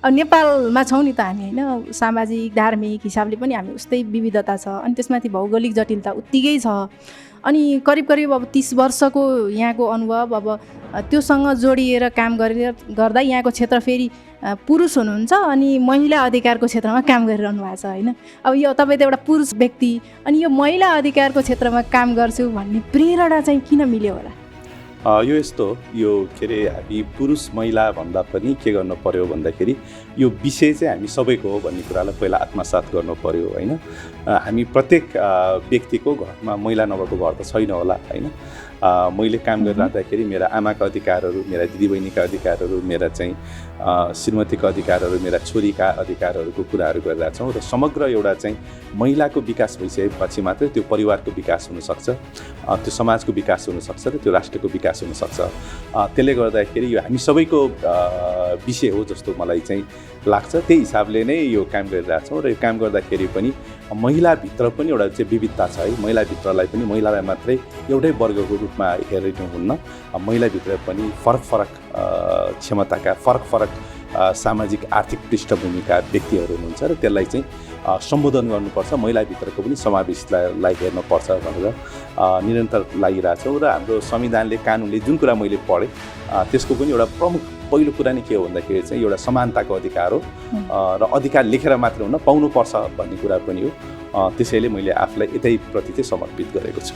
अब नेपालमा छौँ नि त हामी होइन, सामाजिक धार्मिक हिसाबले पनि हामी उस्तै विविधता छ, अनि त्यसमाथि भौगोलिक जटिलता उत्तिकै छ। अनि करिब करिब अब 30 वर्षको यहाँको अनुभव, अब त्योसँग जोडिएर काम गर्दा यहाँको क्षेत्र फेरि पुरुष हुनुहुन्छ अनि महिला अधिकारको क्षेत्रमा काम गरिरहनु भएको छ होइन। अब यो तपाईँ त एउटा पुरुष व्यक्ति, अनि यो महिला अधिकारको क्षेत्रमा काम गर्छु भन्ने प्रेरणा चाहिँ किन मिल्यो होला? यो यस्तो यो के अरे हामी पुरुष महिला भन्दा पनि के गर्नु पर्यो भन्दाखेरि यो विषय चाहिँ हामी सबैको हो भन्ने कुरालाई पहिला आत्मसात गर्नु पर्यो होइन। हामी प्रत्येक व्यक्तिको घरमा महिला नभएको घर त छैन होला होइन। मैले काम गरिरहँदाखेरि मेरा आमाका अधिकारहरू, मेरा दिदीबहिनीका अधिकारहरू, मेरा चाहिँ श्रीमतीका अधिकारहरू, मेरा छोरीका अधिकारहरूको कुराहरू गरिरहेका छौँ र समग्र एउटा चाहिँ महिलाको विकास भइसकेपछि मात्रै त्यो परिवारको विकास हुनसक्छ, त्यो समाजको विकास हुनसक्छ र त्यो राष्ट्रको विकास हुनसक्छ। त्यसले गर्दाखेरि यो हामी सबैको विषय हो जस्तो मलाई चाहिँ लाग्छ। त्यही हिसाबले नै यो काम गरिरहेछौँ र यो काम गर्दाखेरि पनि महिलाभित्र पनि एउटा चाहिँ विविधता छ है। महिलाभित्रलाई पनि महिलालाई मात्रै एउटै वर्गको रूपमा हेरिनु हुन्न, महिलाभित्र पनि फरक फरक क्षमताका फरक फरक सामाजिक आर्थिक पृष्ठभूमिका व्यक्तिहरू हुनुहुन्छ र त्यसलाई चाहिँ सम्बोधन गर्नुपर्छ, महिलाभित्रको पनि समावेशलाई हेर्नुपर्छ भनेर निरन्तर लागिरहेछौँ। र हाम्रो संविधानले, कानुनले जुन कुरा मैले पढेँ त्यसको पनि एउटा प्रमुख पहिलो कुरा नै के हो भन्दाखेरि चाहिँ एउटा समानताको अधिकार हो र अधिकार लेखेर मात्र हुन पाउनुपर्छ भन्ने कुरा पनि हो। त्यसैले मैले आफूलाई यतैप्रति चाहिँ समर्पित गरेको छु।